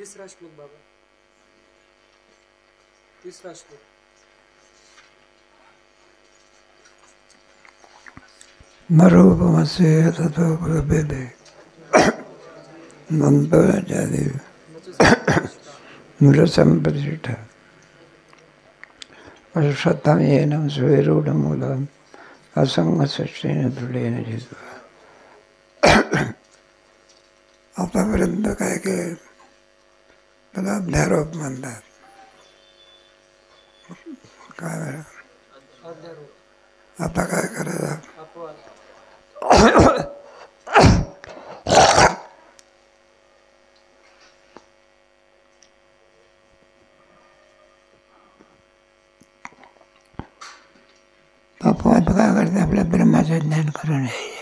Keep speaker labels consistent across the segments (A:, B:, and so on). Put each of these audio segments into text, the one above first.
A: तिसरा श्लोक बाबा, तिसरा श्लोक.
B: नरूपमस्य ततोपलभ्यते नन्दराजादि नृसम्प्रतिष्ठा वर्षतमेनं स्वेरूढमूलम् असंगसृष्टेन दृढेन जित्वा. आतापर्यंत काय काय त्याला अध्यारोप म्हणतात. काय आता काय करायचं? अपवाद काय करते? आपल्या ब्रह्माचं ज्ञान करून यायचे.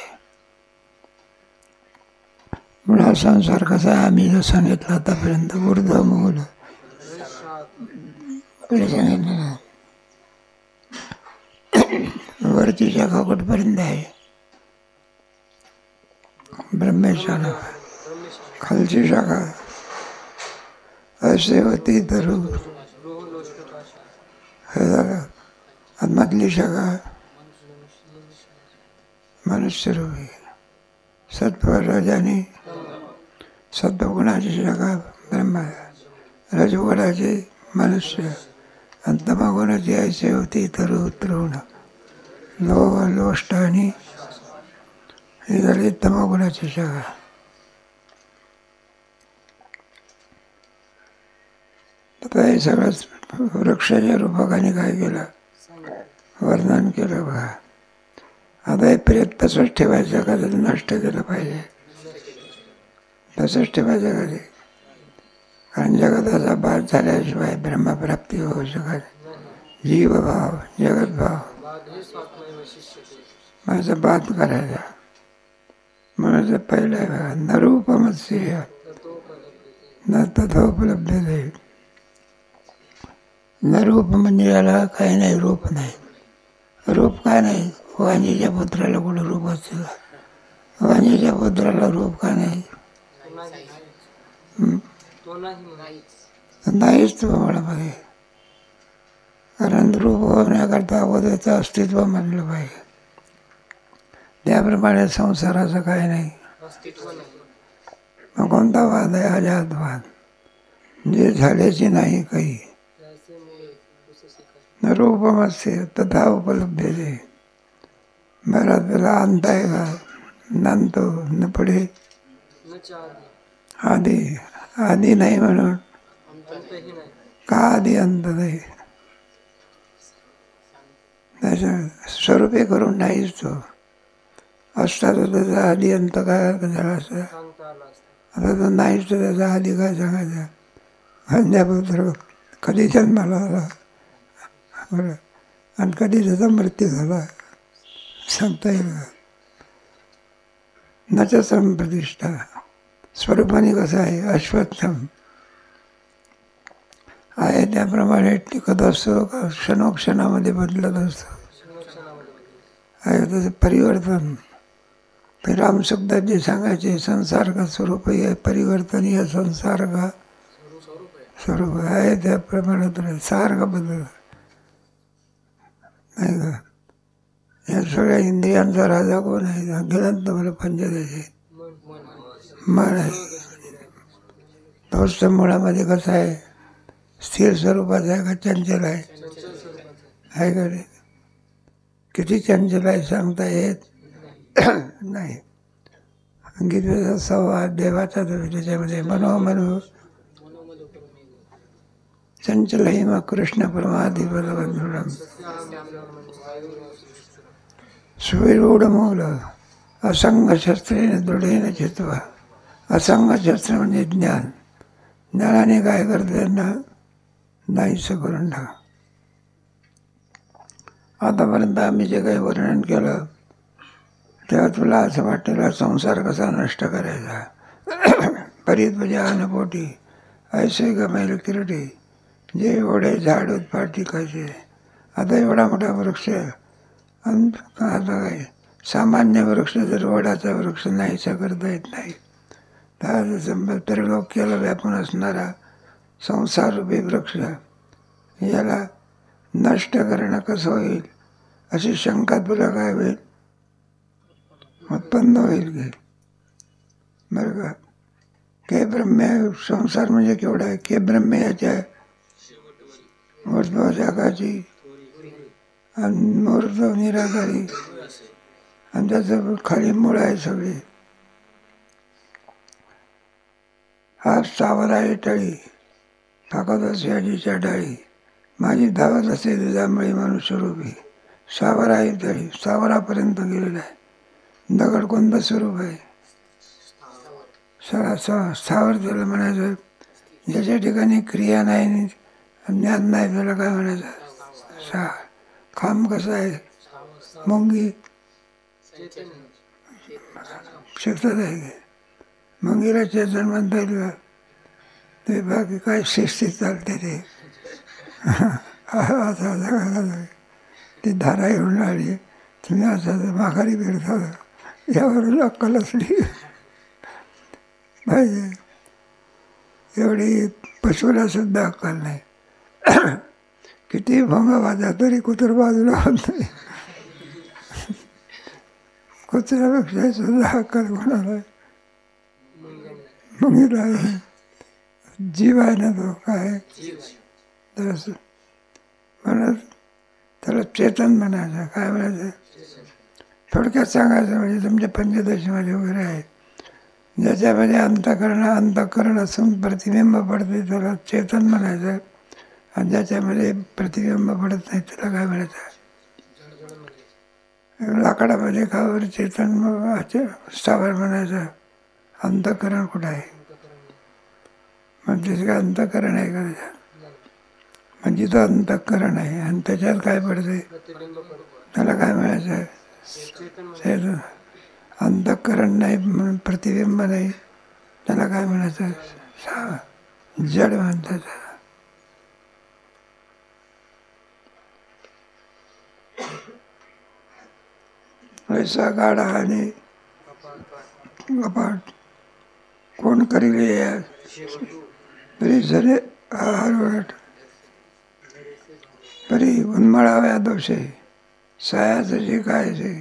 B: म्हणून संसार कसा आम्ही जो सांगितलं आतापर्यंत ऊर्ध्वमूल सांगितलं. वरची शाखा कुठपर्यंत आहे? ब्रह्मेशाला. खालची शाखा असे होती तर हे झालं. मधली शाखा मनुष्य रूपी सत्वराजाने सत्वगुणाची शाखा ब्रह्मा, रजगुणाची मनुष्य आणि तमगुणाची ऐसे होती तर उतरवण लोभ लोष्ट आणि ही झाली तमगुणाची शाखा. आता हे सगळंच वृक्षाच्या रूपकाने काय केलं? वर्णन केलं बघा. आता हे प्रेत तसंच ठेवायचं का? त्याचं नष्ट केलं पाहिजे. तसंच ठेवायचं का ते? कारण जगताचा बाध झाल्याशिवाय ब्रह्मप्राप्ती होऊ शकत. जीवभाव जगतभाव माझा बाध करायचा. म्हणून पहिलं आहे बघा, नरूपमस्य न तथोपलभ्यते. नरूप म्हणजे याला काही नाही, रूप नाही. रूप काय नाही? वाणीच्या पुत्राला कुठं रूप असतं का? वाणीच्या पुत्राला रूप का नाही? नाहीच तो मला पाहिजे. कारण रूप होण्याकरता अगोदरचं अस्तित्व म्हणलं पाहिजे. त्याप्रमाणे संसाराचं काय नाही. मग कोणता वाद आहे? अजातवाद. जे झाल्याचे नाही काही. रूपमस्य तथा उपलब्धते. महाराज त्याला अंत आहे का? नंतो न पुढे आधी. आधी नाही म्हणून का आधी अंत नाही? त्याच्या स्वरूपे करून नाहीच तो. असता तर त्याचा आधी अंत काय झाला असता? आता तो नाहीच तर त्याचा आधी काय सांगायचा? अंध्यापुत्र कधी जन्माला आला बरं, आणि कधी त्याचा मृत्यू झाला सांगता येईल का? नच संप्रतिष्ठा. स्वरूपाने कसं आहे? अश्वत्थम आहे त्याप्रमाणे टिकत असतो का? क्षणोक्षणामध्ये बदलत असतो. आहे त्याचं परिवर्तन. ते रामशब्दात जे सांगायचे संसार का स्वरूप आहे, परिवर्तनीय संसार का स्वरूप आहे त्याप्रमाणे सारखं बदल नाही का? या सगळ्या इंद्रियांचा राजा कोण आहे? गेलं तुम्हाला पंचदशी मन आहे. तोच मुळामध्ये कसं आहे? स्थिर स्वरूपाचा आहे का चंचल आहे? आहे का रे? किती चंचल आहे सांगता येत नाही. गीतेचा संवाद देवाचा त्याच्यामध्ये मनोमनो चंचल हिम कृष्ण परमाधी बलवंधुरम स्वीरूढमूल असंग शस्त्रेन दृढेन चित्वा. असंग शस्त्र म्हणजे ज्ञान. ज्ञानाने काय करते? त्यांना नाहीसं करून टाका. आतापर्यंत आम्ही जे काही वर्णन केलं तेव्हा तुला असं वाटलेलं संसार कसा नष्ट करायचा. परित्वजानपोटी ऐसे गमेल किरटी. जे एवढे झाड उत्पाट टिकायचे. आता एवढा मोठा वृक्ष आता काय सामान्य वृक्ष जर वडाचा वृक्ष नाहीसा करता येत नाही त्रिलोक्याला व्यापून असणारा संसाररूपी वृक्ष याला नष्ट करणं कसं होईल अशी शंका तुला काय होईल, उत्पन्न होईल की. बरं का, के ब्रह्म संसार म्हणजे केवढा आहे, के ब्रह्म याच्या ऊर्ध्व जगाची आणि ऊर्ध्व निराकारी आणि त्याचं खाली मूळ आहे सगळी. हा सावर आहे टळी, टाकत असे आजीच्या डाळी, माझी धावत असे दुधामळी मनुष्यरूपी. सावर आहे टळी, सावरापर्यंत गेलेला आहे. दगड कोणतं स्वरूप आहे, सावर त्याला म्हणायचं. ज्याच्या ठिकाणी क्रिया नाही, ज्ञान नाही, त्याला काय म्हणायचं, खांब कसा आहे, मुंगी शिकतात आहे की. मुंगीला चेतन म्हणता येईल का, ते बाकी काय शिस्तीत चालते ते. ती धारा येऊन आली, तुम्ही असं माघारी फिरता, यावर अक्कल असली पाहिजे. एवढी पशुला सुद्धा अक्कल नाही. किती भंग वाजा तरी कुत्र बाजूला होत नाही. कुत्र्यापेक्षा सुद्धा अक्कल कोणाला आहे, मुंगीला आहे. जीव आहे ना तो, काय तर म्हणत त्याला चेतन म्हणायचं. काय म्हणायचं, थोडक्यात सांगायचं म्हणजे तुमच्या पंचदशीमध्ये वगैरे आहे, ज्याच्यामध्ये अंतःकरण असून प्रतिबिंब पडते त्याला चेतन म्हणायचं, आणि ज्याच्यामध्ये प्रतिबिंब पडत नाही त्याला काय म्हणायचं, लाकडामध्ये खावर चेतन स्थावर म्हणायचं. अंतःकरण कुठं आहे, म्हणजे काय अंतःकरण आहे का त्याच्यात, म्हणजे तो अंतःकरण आहे आणि त्याच्यात काय पडते त्याला काय म्हणायचं, चेतन. अंतःकरण नाही म्हणून प्रतिबिंब नाही, त्याला काय म्हणायचं, जड म्हणतात. ऐसा गाडा आणि कपाट कोण करील तरी झरे हरवट, परी उन्मळाव्या दोषे सायाचं जे काय ते,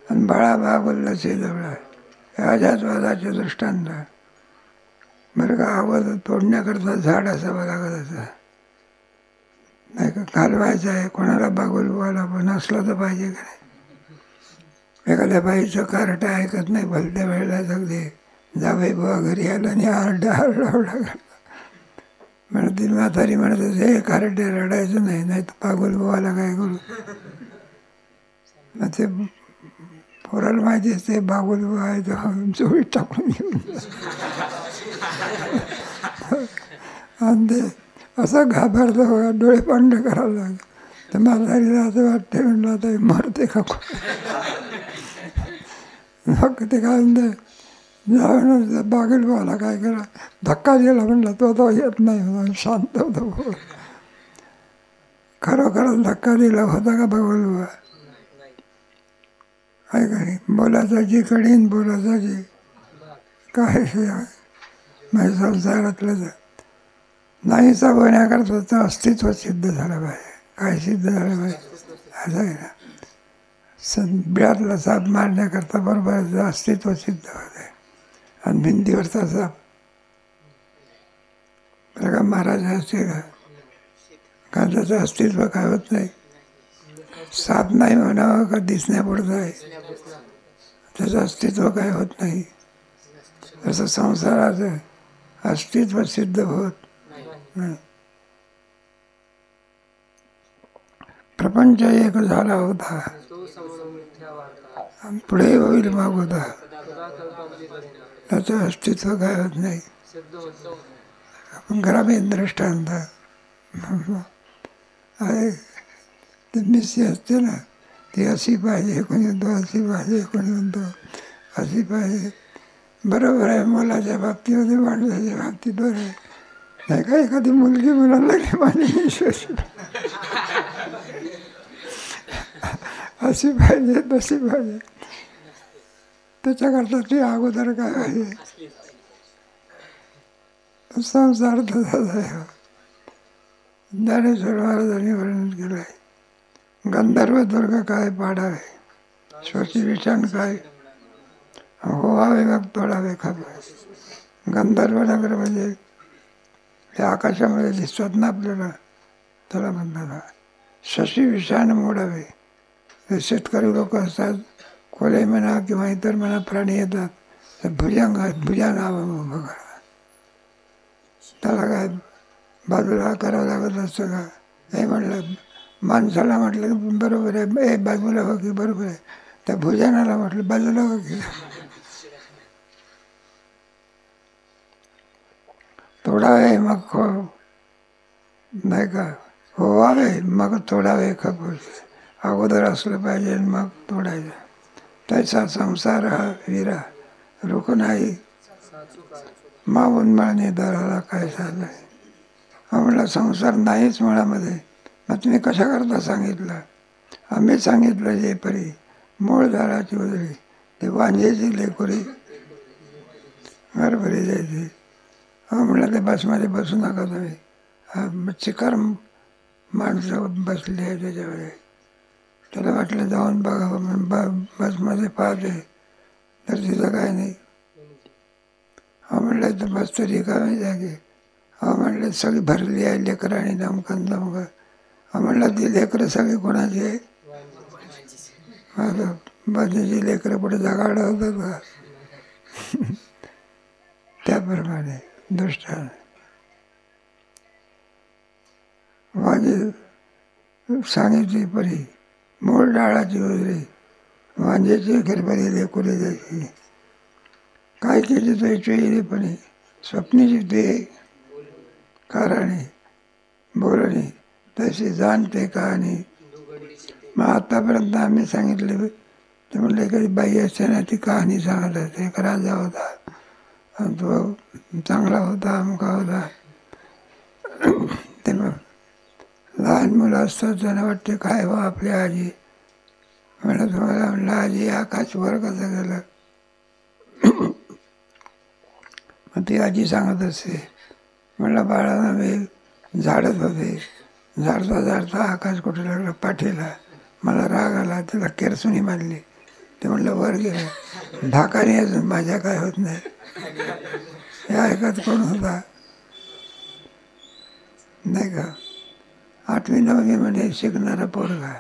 B: आणि बाळा भागवल्याचे जवळ अजातवादाचे दृष्टांत. बरं का, आवाज तोडण्याकरता झाड असावं लागत असं नाही का, घालवायचं आहे कोणाला बागोलवाला पण असलं तर पाहिजे का नाही. एखाद्या बाईचं कार्ट ऐकत नाही, भलत्या वेळेला सगळे जावे बुवा घरी आला आणि आरडावडा म्हणते. म्हातारी म्हणत हे कार्टे रडायचं नाही, नाही तर पागोल बुवाला काय करू. मग ते पोराला माहिती असते बागोल बुवा आहे तर चोळीत टाकून घेऊन आणि ते असं घाबरतं बघा, डोळे पांढरे करायला लागले. तर म्हातारीला असं वाटते, म्हणलं आता मरते का मग ते काय म्हणते, जाऊन बागेल भावाला काय केला, धक्का दिला. म्हणलं तो येत नाही, शांत होतो. खरोखरच धक्का दिला होता का बागोल भावा, काय काही बोलायचा जी कडीन बोलायचा जी काय माझ्या संसारातलं नाहीचा होण्याकरता तर अस्तित्व सिद्ध झालं पाहिजे. काय सिद्ध झालं पाहिजे असं आहे ना, बिळातला साप मारण्याकरता बरोबर अस्तित्व सिद्ध होत आहे. आणि भिंतीवरचा साप बरं का महाराज असते का त्याचं अस्तित्व काय होत नाही. साप नाही म्हणावं का दिसण्यापुरतं आहे, त्याचं अस्तित्व काय होत नाही. तसं संसाराचं अस्तित्व सिद्ध होत नाही. प्रपंच एक झाला होता, पुढे होईल मग होता, त्याचं अस्तित्व काय होत नाही. आपण ग्रामीण दृष्टांत आहे, ते मिशी असते ना, ती अशी पाहिजे, कोणी म्हणतो अशी पाहिजे, कोणी म्हणतो अशी पाहिजे. बरोबर आहे, मुलाच्या बाबतीमध्ये माणसाच्या बाबतीत बरं आहे. नाही का, एखादी मुलगी म्हणायला लागली माझी विश्वास अशी पाहिजे तशी पाहिजे, त्याच्याकरता ती अगोदर काय आहे संसार तसाच आहे. ज्ञानेश्वर महाराजांनी वर्णन केलं आहे. गंधर्व दुर्ग काय पाडावे, शोची विषाण काय होवावे मग तोडावे खावे. गंधर्व नगर म्हणजे हे आकाशामध्ये दिसतात ना आपल्याला, त्याला म्हणतात. शशी विषाण मोडावे. हे शेतकरी लोक असतात, कोले म्हणा किंवा इतर म्हणा प्राणी येतात, तर भुजंगावं उभं करा. त्याला काय बाजूला करावं लागत असतं का? हे म्हटलं माणसाला म्हटलं की बरोबर आहे, ए बाजूला हो की बरोबर आहे. त्या भुजनाला म्हटलं बाजूला हो की. तोडावे मग नाही का, होवावे मग तोडावे खपूर. अगोदर असलं पाहिजे मग तोडायचं. त्याचा संसार हा विरा रुख नाही, मग उन्माळणे दराला काय झालंय. म्हणलं संसार नाहीच मुळामध्ये. मग तुम्ही कशा करता सांगितलं? आम्ही सांगितलं जे परी मूळ झाडाची उजळी, ते वांजेची लेकुरी घरभरी जायची. म्हणलं ते बसमध्ये बसू नका तुम्ही. चिकार माणसं बसली आहे त्याच्यामध्ये. त्याला वाटलं जाऊन बघावं, बसमध्ये पाहते तर तिथं काय नाही. म्हणलं तर बस तर रिकामी जागे. म्हणलं सगळी भरली आहे लेकरं आणि दमकन दमकन. म्हणलं ती लेकरं सगळी कोणाची आहे? बसण्याची लेकरं पुढे जगाड होतात का? त्याप्रमाणे दृष्टान वांजे सांगितली परी मूळ डाळाची उजरी, वांजेची घरभरी लेकुरी जायची. काय केली तो चोईरीपणे, स्वप्नीची ते कारणे बोलणे तशी जाणते कहाणी. मग आतापर्यंत आम्ही सांगितले ते म्हणले कधी बाई असताना ती कहाणी सांगत असते. एक राजा होता, तो चांगला होता, अमुका होता. ते लहान मुलं असतात त्यांना वाटते काय हो आपली आजी. म्हणलं तुम्हाला म्हणलं आजी आकाश वर कसं गेलं. मग ती आजी सांगत असते, म्हणलं बाळाला मी झाडत होते, झाडता झाडता आकाश कुठे लागलं पाठीला. मला राग आला, त्याला केरसुनी मारली. ते म्हणलं वर गेलं. ढाकाने अजून माझ्या काय होत नाही. हे ऐकत कोण होता नाही का? 8वी 9वी मध्ये शिकणारा पोरगा.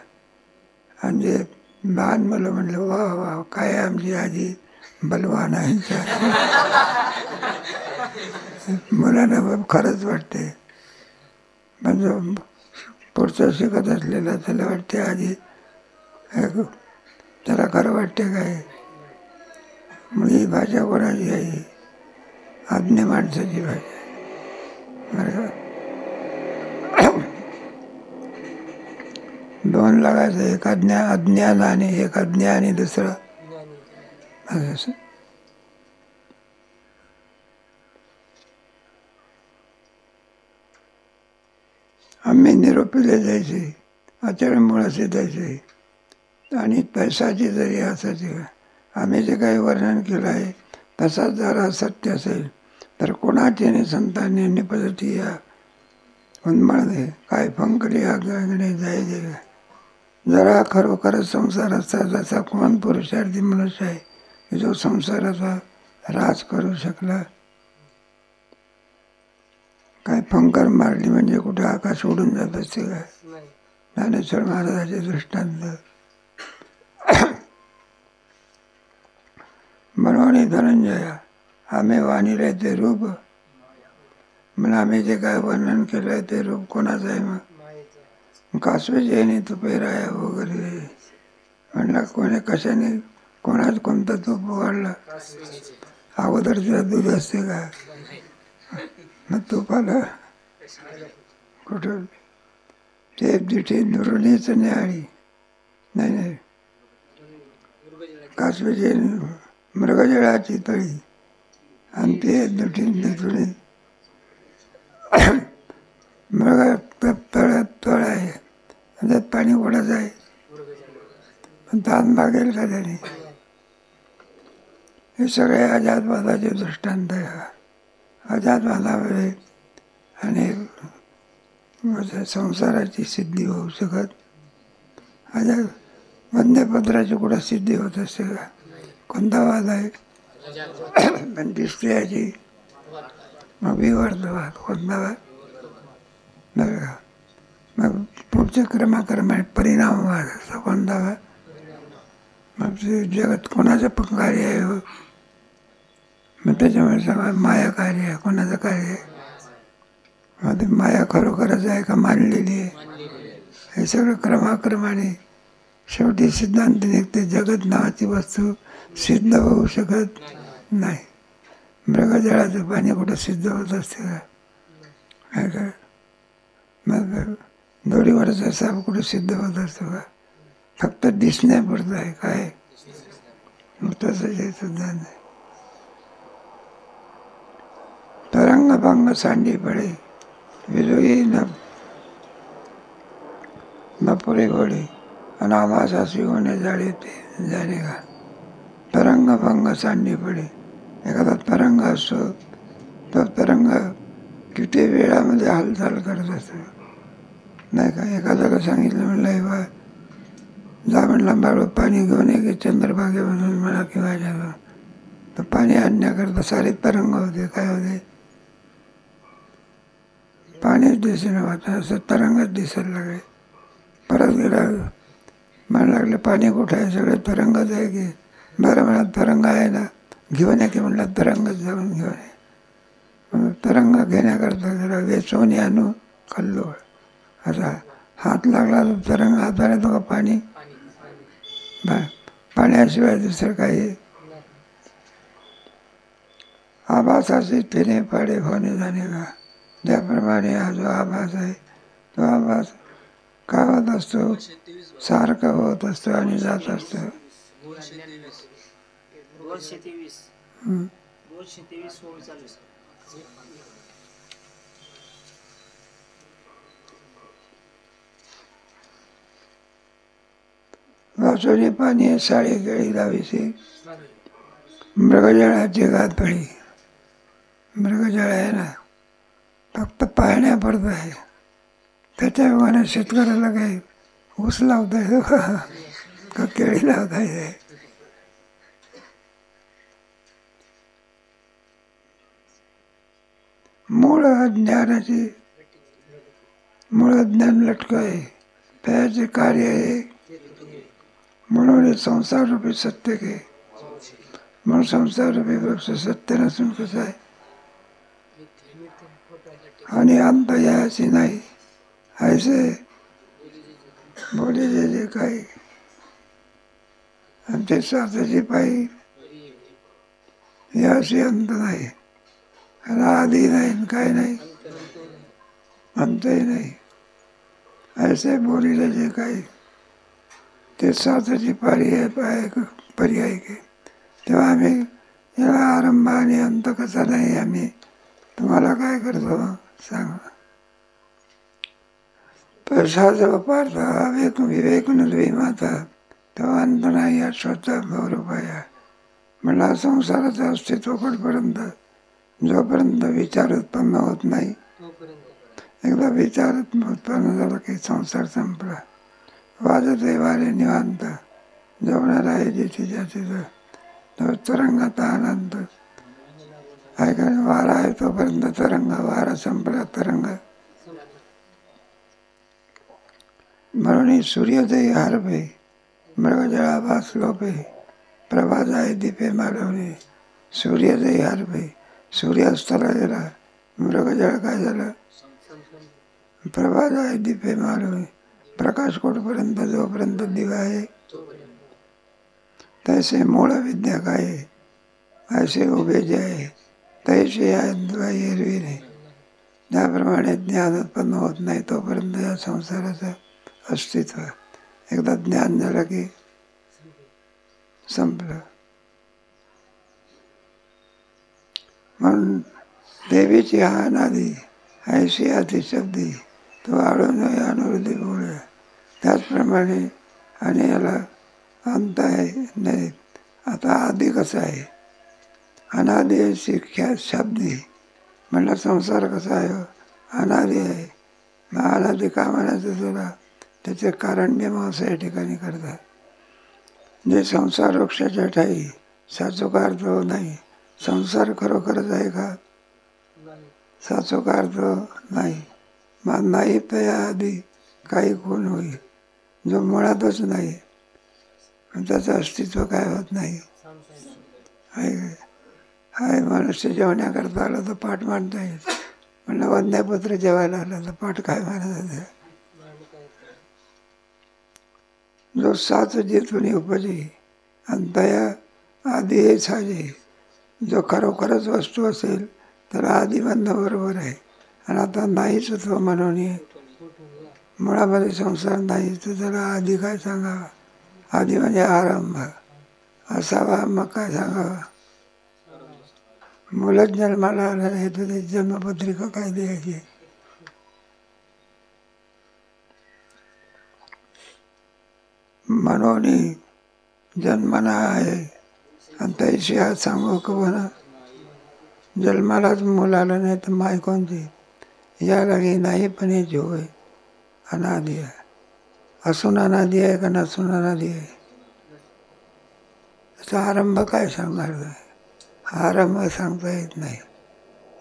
B: आणि जे लहान मुलं म्हणलं वा वा काय आमची आजी बलवान आहे. मुलांना खरंच वाटते. म्हणजे पुढचं शिकत असलेला त्याला वाटते आजी, त्याला खरं वाटते काय. मग ही भाषा कोणाची आहे? आज्ञा माणसाची भाषा बरं. दोन लागायचं, एक अज्ञान आणि एक अज्ञा आणि दुसरं असं. आम्ही निरोपीले जायचे, आचरणमुळं जायचे. आणि पैसाची जरी असायची, आम्ही जे काही वर्णन केलं आहे तसाच जरा सत्य असेल तर कोणाचे संतांनी निपजती या उन्मळणे काय फंकरी आगणे जायचे. जरा खरोखरच संसार असता जसा कोण पुरुषार्थी मनुष्य आहे की जो संसाराचा राज करू शकला. काय फंकर मारली म्हणजे कुठे आकाश उडून जात असते काय? ज्ञानेश्वर महाराजाचे दृष्टांत. म्हणून धनंजया आम्ही वाणिले ते रूप, म्हणून आम्ही जे काय वर्णन केलंय ते रूप कोणाचं आहे? मग कासवे जैनी तुपेराया वगैरे म्हणला कोणी कशाने कोणाच कोणता तूप वाढला? अगोदर तिला दूध असते का? मग तुपाला कुठं ते तिथे दुरुणीच न्याळी नाही नाही. कासवे जैन मृगजळाची तळी आणि ते दुरुणी मृग तळ आहे, त्यात पाणी ओढायचं आहे, पण ताण मागेल का त्याने? हे सगळे अजातवादाचे दृष्टांत आहे. अजात बांधावले आणि संसाराची सिद्धी होऊ शकत. अजात वंदेपत्राची कुठं सिद्धी होत असते का? कोणता वाद आहे? पण दिसते मग विवर्तवाद. कोणता वाद? बरं का? मग पुढच्या क्रमाक्रमाने परिणामवाद असतो. कोणता वाद? मग ते जगत कोणाचं पण कार्य आहे हो. मग त्याच्यामुळे सांगा माया कार्य आहे. कोणाचं कार्य आहे? मग ते माया खरोखरच आहे का मानलेली आहे? हे सगळं क्रमाक्रमाने शेवटी सिद्धांत निघते. जगत नावाची वस्तू सिद्ध होऊ शकत नाही. मृगजळाचं पाणी कुठं सिद्ध होत असते का? काय काय? मग दोरीवरचा साप कुठं सिद्ध होत असतो का? फक्त दिसण्यापुरतं आहे. काय? मग तसंच हे सुद्धा नाही. तरंग भंग सांडी पडे विजयी न पुरे घोडे अनामासासी होणे जाळे ते जाणे का? तरंग भंग सांडी पडे. एखादा तरंग असतो, तो तरंग किती वेळामध्ये हालचाल करत असतो नाही का? एखाद्याला सांगितलं म्हणलं बा जा म्हणला बाळू पाणी घेऊन ये की चंद्रभागेमधून म्हणा किंवा जावं, तर पाणी आणण्याकरता सारे तरंग होते. काय होते? पाणीच दिसेना होतं. असं तरंगच दिसायला लागले. परत गेला म्हणायला लागले पाणी कुठं आहे? सगळे तरंगच आहे की. बरं म्हणा तरंग आहे ना, घेऊन ये की म्हणला तरंगच जाऊन घेऊन ये. तरंग घेण्याकरता जरा वेचवणी आणू कल्लोळ. असा हात लागला तर तरंग हाताने तो का पाणी? पाण्याशिवाय दुसरं काही. आभासाचे फिरे पाडे होणे जाणे का? ज्याप्रमाणे हा जो आभास आहे तो आभास का होत असतो? सारखा होत असतो आणि जात असतो. वाचोनी पाणी साडी केळी लावीशी मृगजळाची गातळी. मृगजळ आहे ना, फक्त पाहण्यापुरतं आहे. त्याच्या योगाने शेतकऱ्याला काही ऊस लावता येतो का केळी लावता येते? मूळ अज्ञानाची मूळ अज्ञान लटक आहे. त्याचे कार्य आहे म्हणून संसार रूपी सत्य घे. म्हणून संसार रूपी वृक्ष सत्य नसून कसं आहे आणि अंत याची नाही. ऐसे बोले जे काही आमचे स्वार्थाची पायी याशी अंत नाही. आधी नाही काय नाही अंतही नाही. ऐसे बोलीले जे काही ते स्वार्थाची पर्याय घे. तेव्हा आम्ही याला आरंभ आणि अंत कसा नाही आम्ही तुम्हाला काय करतो सांगा. पैसा पार्थ विवेक माता तेव्हा अंत नाही या स्वतः गौरवाया. म्हणला संसाराचं अस्तित्व कुठपर्यंत? जोपर्यंत विचार उत्पन्न होत नाही. एकदा विचार उत्पन्न झाला की संसार संपला. वाजत आहे वारे निवांत जवणार आहे जिथे ज्याचे तो तरंगाचा आनंद ऐका. वारा आहे तोपर्यंत तरंग, वारा संपला तरंग. म्हणून सूर्योदय हारपे मृगजळाभास लोपे प्रभा जाय दीपे मालवणे. सूर्योदय हारपे सूर्यास्ताला गेला, मृगजळ काय झालं? प्रभा जाय दीपे मालवणे. प्रकाश कोटपर्यंत जोपर्यंत दिवा आहे तैसे मूळ विद्या काय ऐसे उभे जे आहे तैसे एरवी नाही. ज्याप्रमाणे ज्ञान उत्पन्न होत नाही तोपर्यंत या संसाराचं अस्तित्व. एकदा ज्ञान झालं की संपलं. म्हणून देवीची हा अनादी ऐशी अतिशब्दी तो आळून अनुरुद्धी बोलूया. त्याचप्रमाणे आणि याला अंत आहे नाही. आता आधी कसं आहे? अनादी शिक्षा शब्दी म्हणलं संसार कसा आहे? अनादी आहे. मग अनादी का म्हणायचं तुला? त्याचे कारण मीमांसा या ठिकाणी करतात. जे संसार वृक्षाच्या ठाई साचोका अर्थ नाही. संसार खरोखरच आहे का? साचोका अर्थ नाही. मग नाही त्या आधी काही कोण होईल जो मुळातच नाही, त्याचं अस्तित्व काय होत नाही. हाय मनुष्य जेवण्याकरता आलं तर पाठ मांडता येईल. म्हणलं वंद्यापत्र जेवायला आलं तर पाठ काय मानायचं? जो साच जेथून उपजे आणि दया आधी हे साजे. जो खरोखरच वस्तू असेल तर आधी म्हणणं बरोबर आहे. आणि आता नाहीच तो म्हणून मुळामध्ये संसार नाही तर त्याला आधी काय सांगावा? आधी म्हणजे आरंभ असावा. मग काय सांगावा? मुलंच जन्माला आलं नाही तर त्याची जन्मपत्रिका काय द्यायची? म्हणून जन्माला आहे आणि त्याशी आज सांगू का म्हणा? जन्मालाच मुलं आलं नाही तर माय कोणती? या लागे नाही पण हे जो आहे अनादी आहे. असून अनादी आहे का नसून अनादी आहे? त्याचा आरंभ काय सांगणार नाही? आरंभ सांगता येत नाही.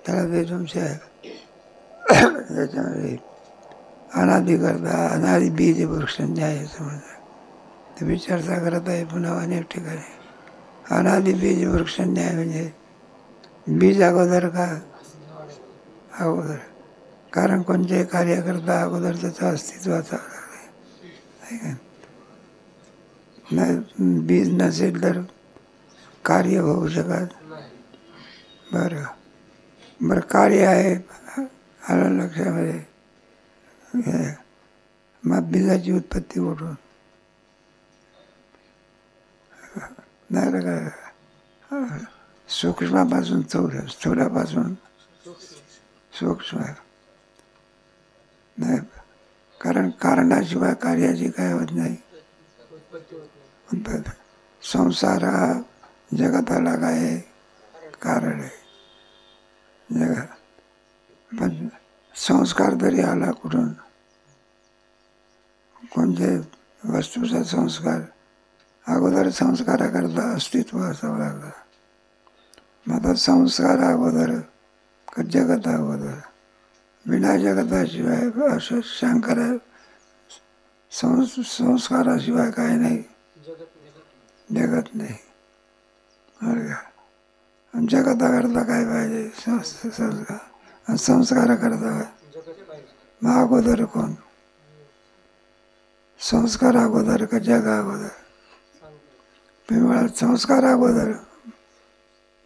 B: त्याला ते तुमच्या याच्यामध्ये अनादी करता अनादी बीज वृक्ष न्यायाचं म्हणतात. ते विचारता करत आहे पुन्हा अनेक ठिकाणी. अनादी बीज वृक्ष न्याय म्हणजे बीज अगोदर का? अगोदर. कारण कोणत्याही कार्याकरता अगोदर त्याचं अस्तित्वाचा आहे. बीज नसेल तर कार्य होऊ शकत. बरं बरं कार्य आहे आलं लक्षामध्ये. मग बीजाची उत्पत्ती कुठून? नाही का सूक्ष्मापासून स्थूल, स्थूलापासून सूक्ष्म. नाही कारण कारणाशिवाय कार्याची काय होत नाही. संसार हा जगताला काय आहे? कारण आहे जगत. पण संस्कार तरी आला कुठून? कोणत्या वस्तूचा संस्कार? अगोदर संस्काराकरता अस्तित्व असावं लागतं. मग आता संस्कार अगोदर का जगत अगोदर? विना जगताशिवाय असं शंकर संस्काराशिवाय काय नाही. जगत नाही. आणि जगताकरता काय पाहिजे? संस्कार. आणि संस्काराकरता मग अगोदर कोण? संस्कार अगोदर का जग अगोदर? संस्कार अगोदर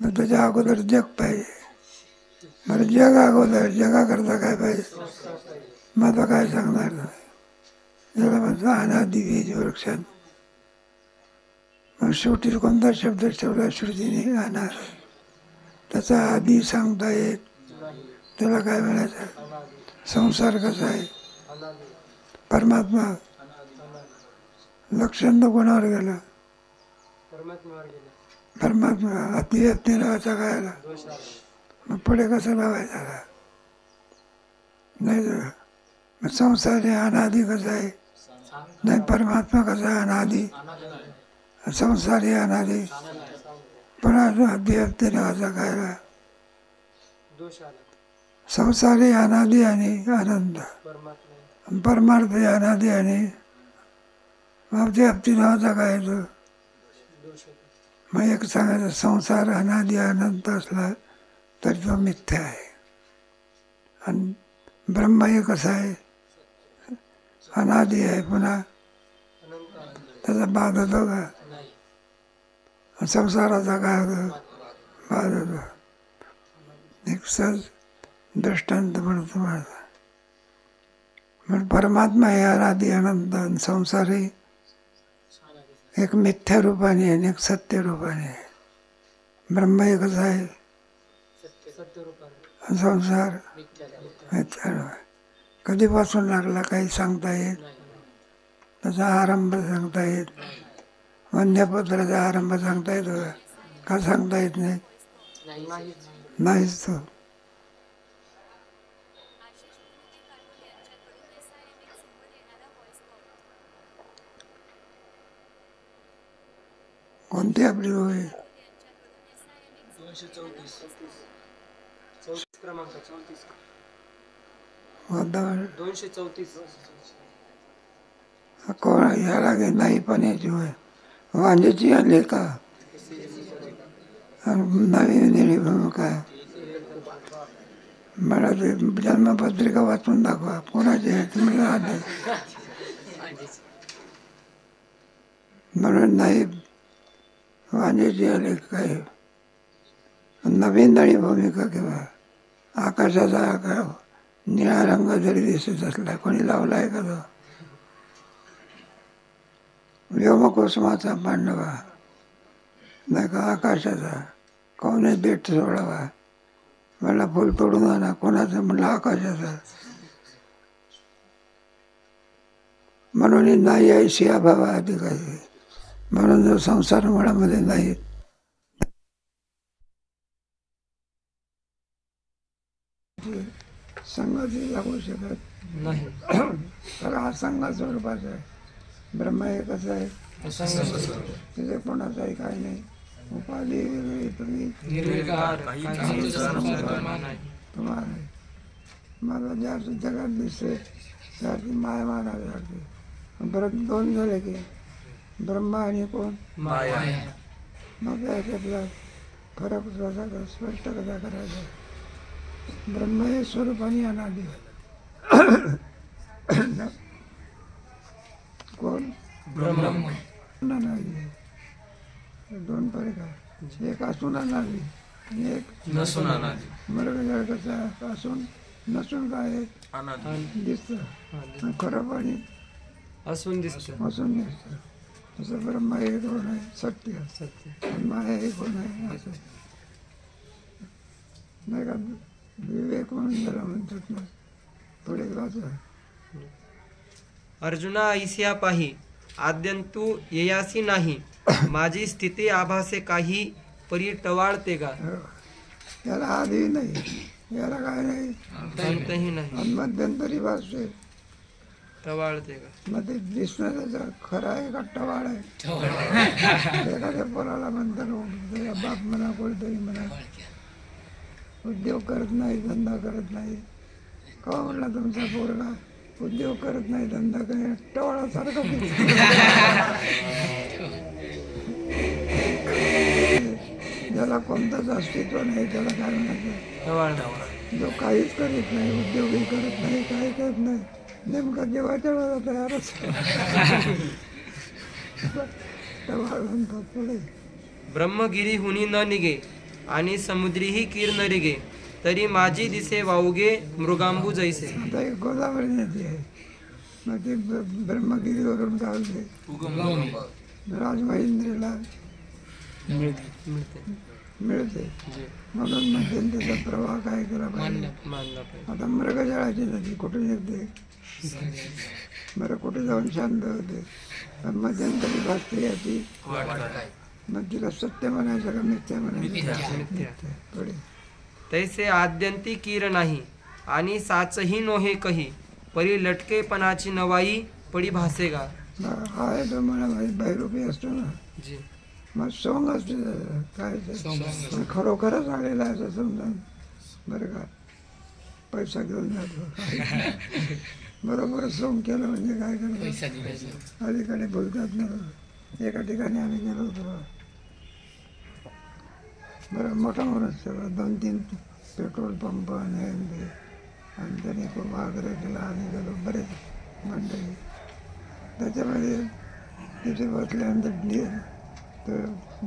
B: मग त्याच्या अगोदर जग पाहिजे. बरं जग अगोदर, जगाकरता काय पाहिजे? मग आता काय सांगणार नाही. याला म्हणतो अनादी बीज वृक्षात. मग शेवटी कोणता शब्द ठेवला श्रुतीने? अनाद. त्याचा आधी सांगता येत त्याला काय म्हणायचं? संसार कसा आहे? परमात्मा. लक्षण तर कोणावर गेलं? परमात्मा. अतिव्याप्ती नावाचा काय आला? मग पुढे कसं लावायचा? नाही मग संसार हे अनादी कसा आहे? नाही परमात्मा कसा आहे? अनादी. संसार हे अनादी. पण अतिव्याप्ती नावाचा काय आला? संसार हे अनादी आणि अनंत. परमार्थ हे अनादी आणि अतिव्याप्ती नावाचा काय येतो? मग एक सांगायचं संसार अनादी अनंत असला तरी तो मिथ्या आहे. आणि ब्रह्म हे कसं आहे? अनादी आहे पुन्हा त्याचा बाध होतो का? संसाराचा काय होतो? बाध होतो. एक सहज दृष्टांत म्हणतो माझा. म्हणून परमात्मा हे अनादी अनंत आणि संसार हे एक मिथ्या रूपाने आणि एक सत्य रूपाने आहे. ब्रह्म हे कसं आहे? संसार मिथ्या रूप. कधीपासून लागला काही सांगता येत. त्याचा आरंभ सांगता येत. वंद्यपत्राचा आरंभ सांगता येतो का? सांगता येत नाही. नाहीच तो. कोणती आपली होय?
A: 234 क्रमांक 34 234
B: कोण याला गे नाही पाण्याची होय. वांज्याची आली का? नवीन भूमिका. मला ते जन्मपत्रिका वाचून दाखवा कोणाची आहे तुम्ही आधी. म्हणून नाही वांज्याची आली काय नवीन नळी भूमिका किंवा आकाशाचा आकार निळा रंग जरी दिसत असला कोणी लावलाय का तो? व्योमकुसुमाचा पांडवा नाही का आकाशाचा कोणी बेट सोडावा मला फुल तोडून आणा कोणाचं म्हणलं आकाशाचा. म्हणून नाही ऐशी अभावा अधिकारी म्हणून जो संसार मुळामध्ये नाही संघाची लागू शकत
A: नाही.
B: तर हा संघ स्वरूपाचा आहे. ब्रह्म हे कसं आहे तिथे कोणाचाही काही नाही. उपाधी वेगळी तुम्ही तुम्हाला मला ज्या जगात दिसते त्याची माया मानावी लागते. परत दोन झाले की ब्रह्म आणि कोण
A: माया.
B: मग याच्यातला फरक कसा स्पष्ट कसा करायचा. ब्रह्म हे स्वरूपाने अनादि कोण
A: ब्रह्म
B: नाही. दोन फरक आहे. एक असून अनादि आणि एक
A: नसून अनादि.
B: मृग कसा असून नसून काय दिसतं खरं पाणी
A: असून दिसतं
B: असून दिसतं. तसं ब्रह्म हे कोण आहे सत्य
A: सत्य.
B: माया हे कोण आहे असं नाही का. विवेक म्हणून त्याला म्हणतात ना. पुढे वाचा.
A: अर्जुना ऐसिया पाही आद्यंतू येयासी नाही माझी स्थिती आभासे काही परी टवाळते का.
B: याला आधी नाही याला काय नाही
A: कोणतंही नाही
B: आणि मध्यंतरी भासते
A: टवाळते का.
B: मग ते दिसणाऱ्याचा खरा आहे का टवाळ आहे. एखाद्या पोराला म्हणतात बाप म्हणा कोणतरी म्हणा उद्योग करत नाही धंदा करत नाही. का म्हणला तुमचा पोरगा उद्योग करत नाही धंदा काय टवाळासारखा ज्याला कोणतंच अस्तित्व नाही त्याला काय म्हणायचं. जो काहीच करत नाही उद्योगही करत नाही काही करत नाही नेमका जेव्हाच्या वेळेला तयारच टवाळ म्हणतात. पुढे
A: ब्रह्मगिरी हुनी न निघे आणि समुद्रीही कीर न रिगे तरी माझी दिसे वाऊगे मृगांबू जैसे.
B: आता एक गोदावरी नदी आहे मग ते ब्रह्मगिरीवरून काय होते राजमहेंद्रीला मिळते म्हणून मध्यंतरीचा प्रवाह काय केला पाहिजे. आता मृगजळाची नदी कुठे निघते बरं कुठे जाऊन शांत होते. मध्यंतरी भासते याची मग तिला सत्य म्हणायचं का मिथ्या म्हणायचं. पुढे
A: तैसे आद्यंती कीर नाही आणि साचही नोहे कही परी लटकेपणाची नवाई पडी भासेगा.
B: हा आहे तो म्हणा बहिरूपी असतो ना
A: जी
B: मग सोंग असते काय खरोखरच आलेला आहे असं समजा बरं का. पैसा घेऊन जातो बरोबर सोंग केलं म्हणजे काय करतो. अलीकडे बोलतात ना एका ठिकाणी आम्ही गेलो होतो बरं मोठा माणूस सगळं 2-3 पेट्रोल पंप आणि त्याने खूप आग्रह केला. आम्ही गेलो बरेच मंडळी. त्याच्यामध्ये तिथे बसल्यानंतर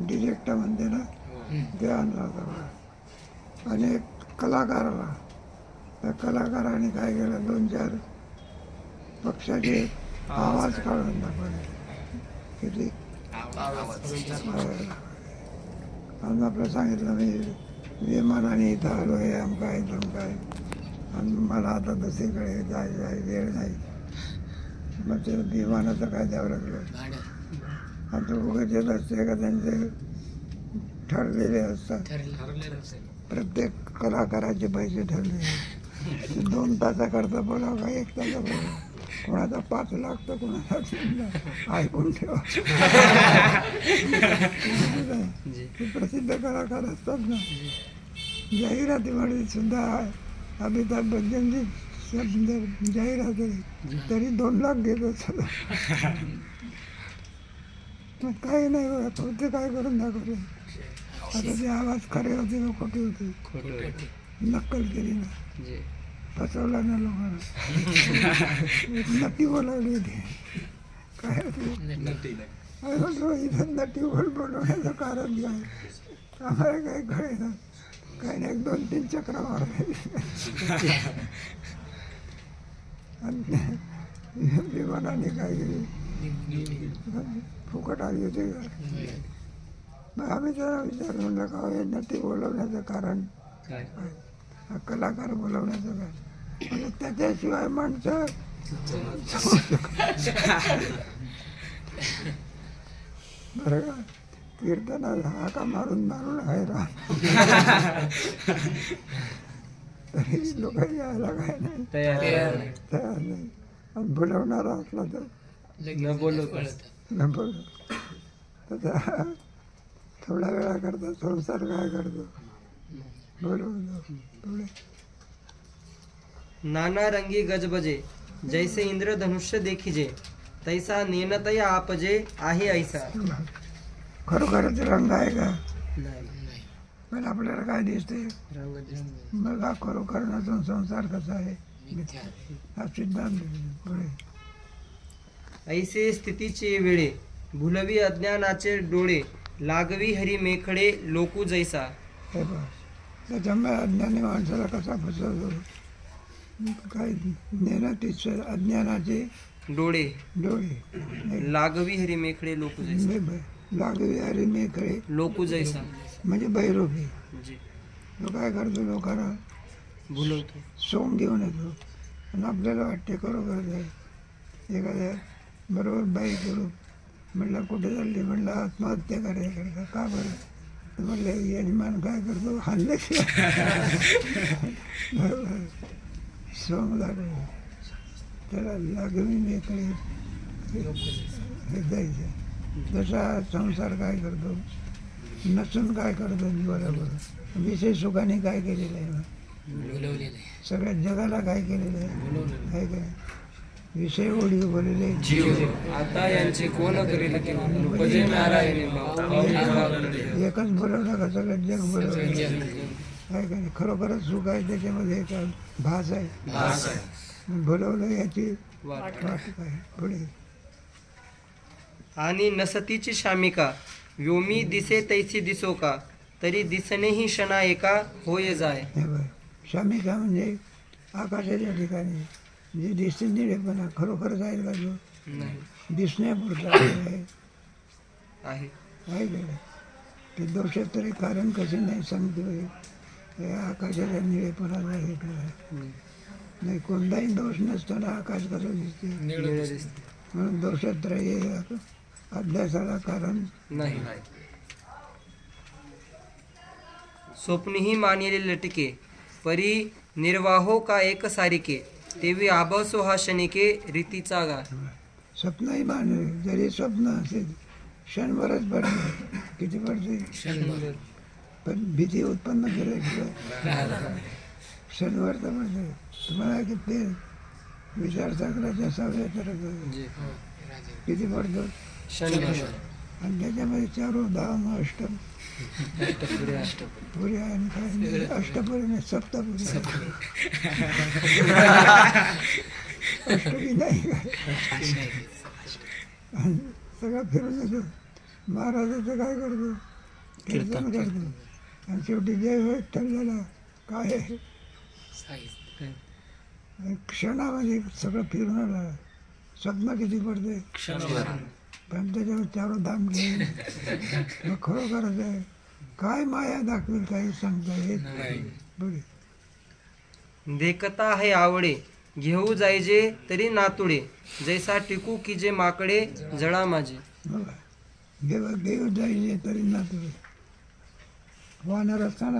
B: डिरेक्टर म्हणते ना ते आणला होता आणि एक कलाकार आला. त्या कलाकाराने काय केलं 2-4 पक्षाचे आवाज काढून दाखवले. किती आणि आपलं सांगितलं मी विमानाने इथं आलो आहे आमकाय धमकाय आणि मला आता दुसरीकडे जायचं आहे वेळ नाही. मग ते विमानाचं काय द्यावं लागलं. आता उगाच येत असते का त्यांचे ठरलेले असतात. प्रत्येक कलाकाराचे पैसे ठरलेले 2 तासाकरता बोलावं का 1 तासा बोलावं कोणाचा 5 लाख तर कोणाचा 3 लाख ऐकून ठेवा. ते प्रसिद्ध कलाकार असतात ना, जाहिरातीमध्ये सुद्धा अमिताभ बच्चनची जाहिरात तरी 2 लाख घेत असत. मग काही नाही बघा, ते काय करून दाखवले. आता ते आवाज खरे होते का खोटे होते, नक्कल केली ना, फसवला ना लोकांना. नटी बोलावली होती, काय होते इथं नटी बनवण्याचं कारण काय आम्हाला काही कळेना. काही नाही, 2-3 चक्र मारले. विमानाने काय केली, फुकट आली होती का. मग आम्ही त्याला विचार म्हणलं का हे नटी बोलवण्याचं कारण काय, हा कलाकार बोलवण्याचं काय. म्हणजे त्याच्याशिवाय माणसं बरं का, कीर्तनात हाका मारून मारून हैराण. तरी लोक यायला काय नाही, तयार नाही. आणि बोलवणारा असला तर न बोलत तर थोड्या वेळा करता संसार काय करतो, बोलवतो थोडे.
A: नाना रंगी गजबजे जैसे इंद्रधनुष्य देखिजे, तैसा नेनतया आपजे आहे ऐसा.
B: खरोखरच रंग आहे का,
A: नाही,
B: पण आपल्याला काय दिसते,
A: रंग दिसतो.
B: मग हा खरोखर नसून संसार कसा आहे हा सिद्धांत पुढे.
A: ऐसे स्थितीचे वेळे भुलवी अज्ञानाचे डोळे, लागवी हरी मेखडे लोकू जैसा.
B: हे बघ, त्याच्यामुळे अज्ञानी माणसाला कसा फसवतो, काय नेणतीच अज्ञानाचे
A: डोळे
B: डोळे,
A: लागवी हरी मेखडे लोकू जैसा.
B: लागवी हरी मेखडे
A: लोकू जैसा
B: म्हणजे बैरोपी.
A: जी,
B: तो काय करतो, लोकांना
A: भुलवतो.
B: सोंग घेऊन येतो आणि आपल्याला वाटते खरोखर आहे. एखाद्या बरोबर बाई करू म्हटलं कुठे चालली, म्हटलं आत्महत्या करायला. का बरं, तर म्हटलं यजमान काय करतो, हाणल्याशिवाय बरोबर सोंग लागतो. त्याला लागवी मेकडे हे द्यायचं. जसा संसार काय करतो, नसून काय करतो बरोबर. विषय सुखाने काय केलेलं आहे, सगळ्या जगाला काय केलेलं आहे, काय काय विषय ओढी बोलले
A: जीव आता यांचे कोण करेल की उपजे नारायण भाव.
B: एकच बोलवलं का सगळं जग बोलवलं, काय काय खरोखरच सुख आहे त्याच्यामध्ये, का भास आहे, बोलवलं याची वाट काय पुढे.
A: आणि नसतीची शामिका व्योमी दिसे तैसी दिसो का, तरी दिसणेही क्षणा एका होय जाय.
B: हे बघ, शामिका म्हणजे आकाशाच्या ठिकाणी जे दिसते निळेपणा खरोखरच आहे का, जो
A: नाही
B: दिसण्यापुरता आहे
A: आहे.
B: का ते दोषात तरी कारण कसे नाही सांगतोय, हे आकाशाच्या निळेपणाला हे काय नाही. कोणताही दोष नसताना आकाश कसं दिसते,
A: निळं दिसते.
B: म्हणून दोषात हे अभ्यासाला कारण
A: नाही. स्वप्नही मानिले लटके, परी निर्वाहो का एक सारिके, तेवी आबसो हा क्षणिके रीतीचा गा.
B: स्वप्नही मानले, जरी स्वप्न असेल क्षणभरच पडते. किती पडते, पण भीती उत्पन्न केल्याशिवाय क्षणभर तर पडते. तुम्हाला किती विचार चक्राच्या 6व्या तर किती पडतो, आणि त्याच्यामध्ये 4 धाम अष्टम पुरी आणि काय अष्टपुरी नाही, सप्तपुरी. अष्टमी नाही काय, आणि सगळं फिरून येतो. महाराजाचं काय करतो, कीर्तन करतो, आणि शेवटी जय होय ठरलेला काय आहे, क्षणामध्ये सगळं फिरून आलं. स्वप्न किती पडते, पण त्याच्यावर 4 धाम घेऊन मग खरोखरच आहे. काय माया दाखवेल काही सांगता येत नाही.
A: देखता आहे आवडे घेऊ जायजे तरी नातुडे, जैसा टिकू की जे माकडे जळा माझे.
B: घेऊ जायचे तरी ना तुझे वाहणार असताना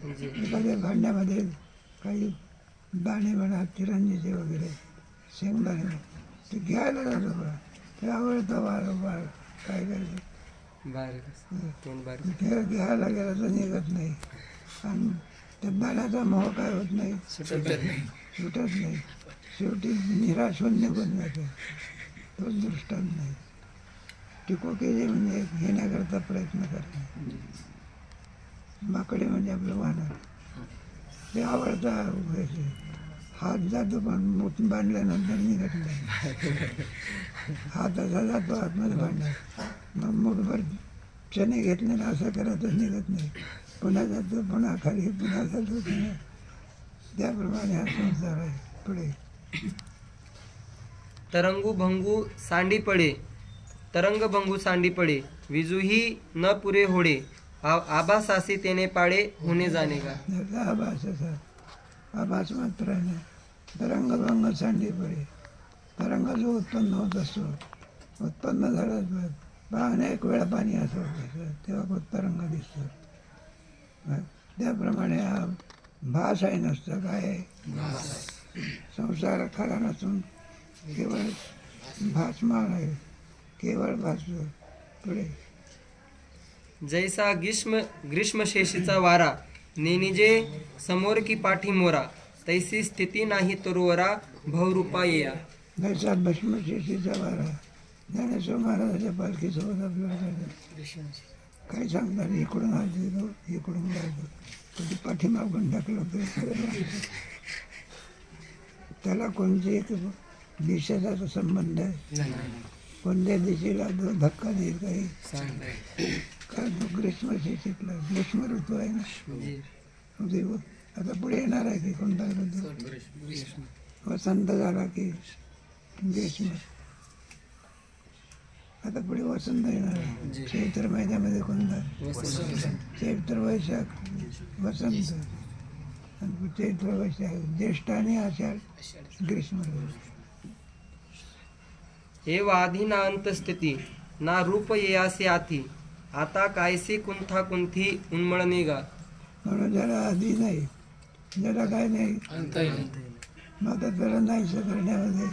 B: एखाद्या भांड्यामध्ये काही दाणे म्हणा, चिरंजीचे वगैरे शेंगदाणे ते घ्यायला जातो बा ते आवडतं वारंवार काय करायचं
A: तोंड बारीक.
B: ते घ्यायला गेला तर निघत नाही आणि त्या दाण्याचा मोह काय होत नाही सुटत नाही शेवटी निराश होऊन निघून जाते तो दृष्टांत नाही टिको केली म्हणजे घेण्याकरता प्रयत्न करणे माकडे म्हणजे आपलं वाहन ते आवडतं उभ्याचे हात जातो पण मूठ बांधल्यानंतर निघत नाही हात असा जातो आतमध्ये बांधला मग मूठभर चणे घेतले ना असं करतच निघत नाही पुन्हा जातो पुन्हा खाली पुन्हा जातो पुन्हा त्याप्रमाणे हा संसार आहे पुढे
A: तरंग भंगू सांडी पडे विजूही न पुरे होडे आभासासी तेने पाडे होणे जाणे का.
B: आभास असा आभास मात्र आहे ना तरंग भंग सांडी पडे तरंग जो उत्पन्न होत असतो उत्पन्न झालं अनेक वेळा पाणी असं होतं तेव्हा तरंग दिसतो त्याप्रमाणे हा भास आहे नसतं काय आहे संसार खरा नसून केवळ भासमान आहे केवळ भासतो पुढे
A: जैसा ग्रीष्मशेषीचा वारा नेनिजे समोर की पाठी मोरा तैसी स्थिती नाही तरुवरा भवरूपा येया.
B: जैसा भस्मशेषीचा वारा ज्ञानेश्वर महाराजाच्या पालखीसोबत आपल्याला काय सांगतात इकडून हात देतो इकडून जातो कधी पाठीमागून टाकलं तर त्याला कोणती एक दिशेचा संबंध आहे कोणत्या दिशेला तो धक्का देईल काही कारण तो ग्रीष्मशेषीतला ग्रीष्म ऋतू आहे ना आता पुढे येणार आहे की कोणता ऋतू वसंत झाला की ग्रीष्म आता पुढे वसंत येणार आहे चैत्र महिन्यामध्ये कोणता चैत्र वैशाख वसंत चैत्र वैशाख ज्येष्ठ आणि आषाढ ग्रीष्म
A: हे वाधी ना अंतस्थिती ना रूप येयासे आती आता कायसी कुंथा कुंथी उन्मळ निघा.
B: म्हणून ज्याला आधी नाही ज्याला काय नाही मग आता त्याला नाहीसं करण्यामध्ये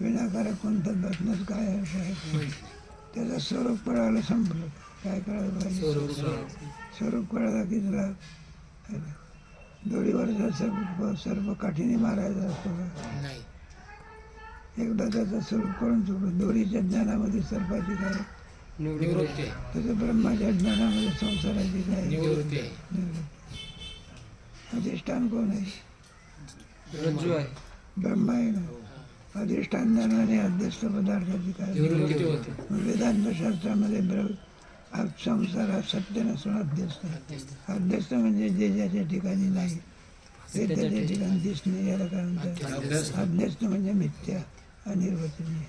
B: विनाकारक कोणतं बसणंच काय आहे त्याचं स्वरूप कळायला संपलं काय कळायला पाहिजे स्वरूप कळालं की त्याला दोरीवर सर्व काठीने मारायचा असतो एकदा त्याचं स्वरूप करून चुकलं दोरीच्या ज्ञानामध्ये सर्पाची काय त्याचं ब्रह्माच्या ज्ञानामध्ये संसाराची काय अधिष्ठान कोण आहे
A: रज्जू आहे
B: ब्रह्मा आहे ना अधिष्ठान ज्ञानाने अध्यस्त पदार्थाची काय वेदांत शास्त्रामध्ये संसार हा सत्य नसून अध्यस्त अध्यस्त म्हणजे जे ज्याच्या ठिकाणी नाही ते त्याच्या ठिकाणी दिसणे याला काय म्हणतात अध्यस्त म्हणजे मिथ्या अनिर्वचनीय.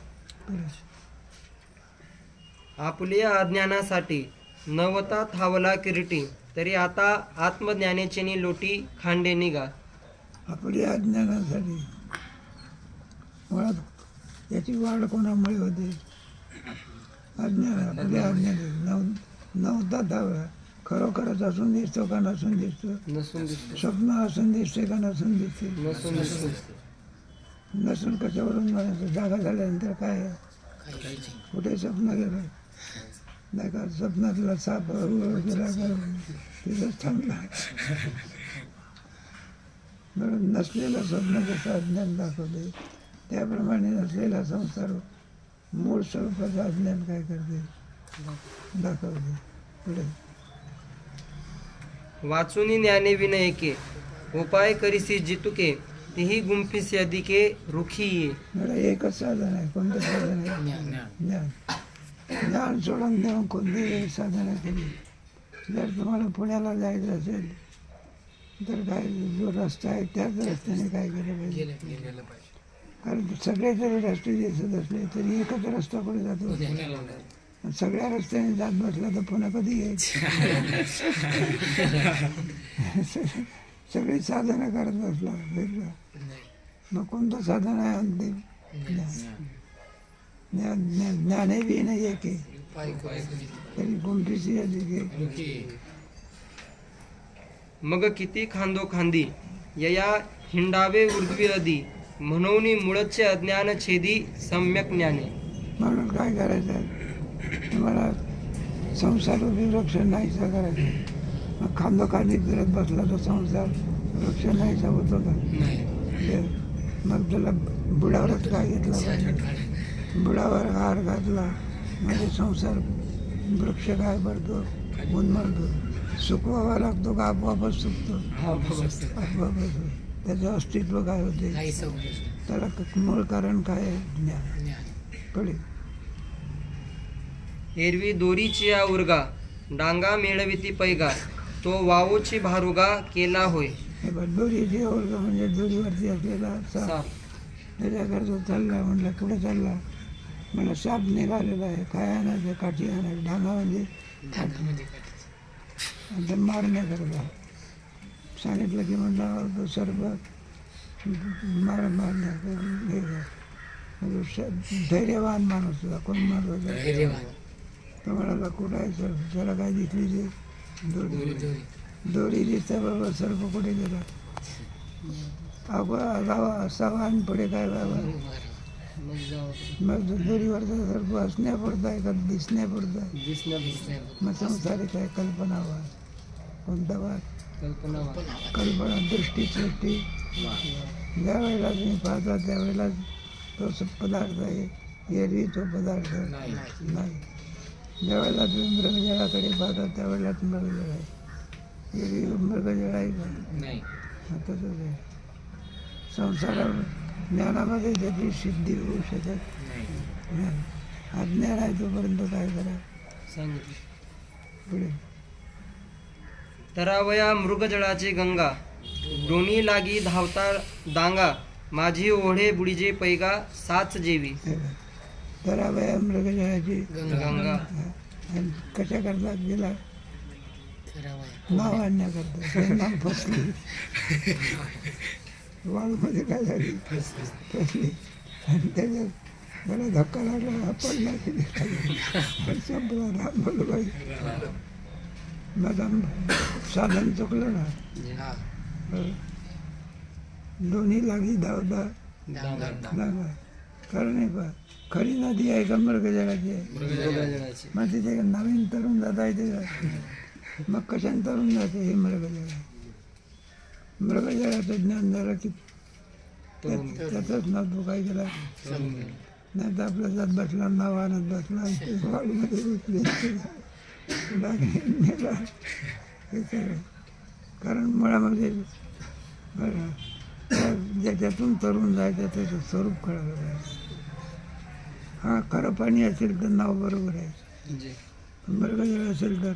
A: आपल्या अज्ञानासाठी नवता थावला किरीटी तरी आता आत्मज्ञानेची लोटी खांडे निघा.
B: आपल्या अज्ञानासाठी मुळात याची वाढ कोणामुळे होते अज्ञान आपल्या अज्ञान नव्हता थावला खरोखरच असून दिसतो का नसून दिसतो स्वप्न असून दिसते का नसून दिसते नसून कशावरून म्हणायचं जागा झाल्यानंतर काय कुठे स्वप्न गेलं नाही का स्वप्नातला साप गेला का तिथंच थांबला म्हणून नसलेलं स्वप्न जसं अज्ञान दाखवते त्याप्रमाणे नसलेला संसार मूळ स्वरूपाचं अज्ञान काय करते दाखवते पुढे
A: वाचुनी ज्ञाने विनयके उपाय करीसी जितुके तेही गुंफीसी अधिके रुखी ये.
B: मला एकच साधन आहे कोणतं साधन आहे ज्ञान ज्ञान सोडून देऊन कोणतीही साधनं केली जर तुम्हाला पुण्याला जायचं असेल तर काय जो रस्ता आहे त्याच रस्त्याने काय केलं पाहिजे कारण सगळे जरी रस्ते दिसत असले तरी एकच रस्ता कुठे जातो सगळ्या रस्त्याने जात बसला तर पुन्हा कधी यायचं सगळी साधनं करत बसला वेगळं मग कोणतं साधन आहे अंतिम ज्ञाने बी नाही एके तरी गुंफीसी अधिके.
A: मग किती खांदो खांदी यया हिंडावे ऊर्ध्वी अदी म्हणून मूळचे अज्ञान छेदी सम्यक ज्ञाने.
B: म्हणून काय करायचं, तुम्हाला संसार वृक्ष नाहीसा करायचा. मग खांदोखांदी फिरत बसला तर संसार वृक्ष नाहीसा होतो का? मग त्याला बुडावरच काय घेतला पाहिजे. बुडावर हार घातला म्हणजे संसार वृक्ष काय पडतो, उन्मळतो. सुकवावा लागतो का आपोआपच सुकतो? आपोआपच. त्याचं अस्तित्व काय होते, त्याला मूळ कारण काय आहे? ज्ञान. कळले.
A: एरवी दोरीची या उर्गा डांगा मिळविती पैगा तो वावूची भारुगा केला होय.
B: हे बघ, दोरीची वर्ग म्हणजे दोरीवरती असलेला साप. त्याच्याकरता चालला. म्हटलं कुठे चालला? मला साप निघालेला आहे. काय आणायचं? काठी आणायचं. डांगा म्हणजे काठी. मारण्याकरता सांगितलं की म्हटलं सर्व धैर्यवान माणूस होता. कोण माणूस होता? तो म्हणाला कुठं आहे सर? त्याला काय दिसली ते दोरी दिसता बाबा. सर्प कुठे गेला? गावा असावा आणि पुढे काय बाबा. मग दोरीवरचा सर्प असण्या पडताय का दिसण्या पडताय? मग संसारी काय कल्पना वा. कोणता वा? कल्पना. दृष्टी सृष्टी. ज्या वेळेला तुम्ही पाहता त्यावेळेला तो पदार्थ आहे. एरवी तो पदार्थ नाही. ज्यावेळेला तुम्ही मृगजळाकडे पाहता त्यावेळेलाच मृगजळ आहे. एरवी मृगजळ आहे का? नाही. तसंच आहे. संसारावर ज्ञानामध्ये त्याची सिद्धी होऊ शकत नाही. अज्ञान आहे तोपर्यंत काय करा सांगितलं पुढे.
A: तरावया मृगजळाची गंगा दोन्ही लागी धावता डांगा माझी ओढे बुडीजे पैगा साच जेवी.
B: तरावया मृगजळाची
A: गंगा
B: कशा करता गेला? नाव आणण्याकरता. नाव फसली. वाळूमध्ये काय झाली? फसली. आणि त्याच्यात मला धक्का लागला. पडला की संपला. राम बोलू पाहिजे. माझा साधन चुकलं ना. दोन्ही लागी धावता डांगा. कारण आहे पा खरी नदी आहे का मृगजळाची आहे? मग तिथे नवीन तरुण जाता येते का? मग कशाने तरुण जाते? हे मृगजळ. मृगजळाचं ज्ञान झालं की त्याचाच ना तो काय केला. नाही तर आपल्या जात बसला, नाव आणत बसला, वाळूमध्ये नेला. हे सगळं कारण मुळामध्ये बरं ज्याच्यातून तरुण जायचं त्याचं स्वरूप कळालं पाहिजे. हा खरं पाणी असेल तर नाव बरोबर आहे. मृगजळ असेल तर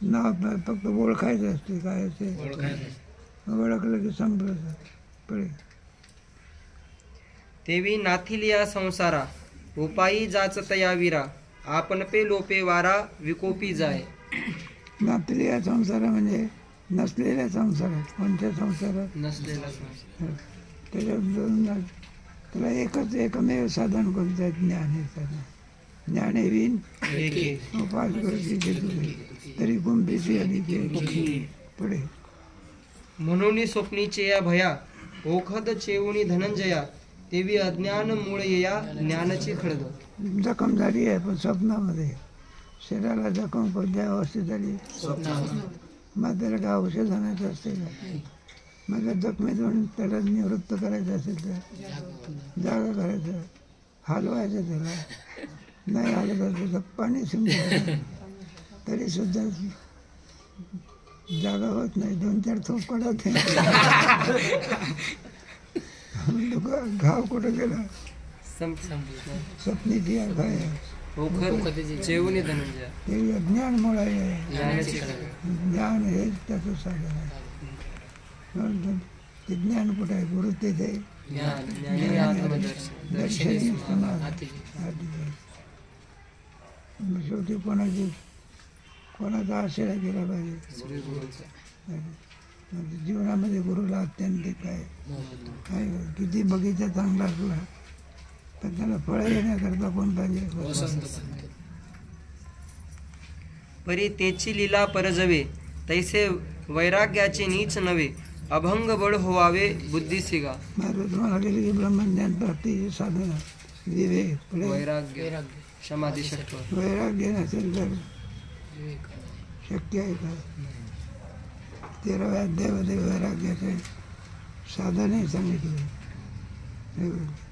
B: नाव फक्त ओळखायचं असते. काय असेल ओळखलं की संपलं पुढे.
A: तेवी नाथिलिया संसारा उपायी जाच तया वीरा आपण पे लोपे वारा विकोपी जाय.
B: नाथिलिया संसारा म्हणजे नसलेल्या संसारात. कोणत्या संसारात?
A: नसलेला संसार.
B: त्याच्यात त्याला एकमेव साधन कोणतं आहे? ज्ञान हे साधन. ज्ञान हे विन पाच गोष्टी तरी कुंभीची आली पुढे.
A: म्हणून स्वप्नीचे या भया ओखद चेवणी धनंजया तेवी अज्ञान मूळ या ज्ञानाची खडद.
B: जखम झाली आहे पण स्वप्नामध्ये. शरीराला जखम कोणत्या अवस्थेत झाली? मग त्याला काय औषध आणायचं असते का? मग जखमेतून त्याला निवृत्त करायचं असेल तर जागा करायचं, हलवायचं. त्याला नाही आलं तर त्याचं पाणी शिंपडायचं. तरी सुद्धा जागा होत नाही. 2-4 थोप काढत. घाव कुठं गेला? स्वप्नीची घाय ते ज्ञानमुळे आहे. ज्ञान हेच त्याचं साधन आहे. ते ज्ञान कुठं आहे? गुरु तेथे दर्शनी समाज. शेवटी कोणाचा आश्रय केला पाहिजे. जीवनामध्ये गुरुला अत्यंत काय किती बगीचा चांगला असला तर त्याला फळं येण्याकरता कोण पाहिजे?
A: परी तेची लीला परजवे तैसे वैराग्याचे नीच नव्हे अभंग बळ होवावे बुद्धीसिगा.
B: माझं तुम्हाला गेले की ब्रह्मज्ञान प्राप्तीचे साधन विवेक पुढे
A: वैराग्य समाधी षटक.
B: वैराग्य नसेल तर शक्य आहे का? 13व्या अध्यायामध्ये वैराग्याचे साधनही सांगितले.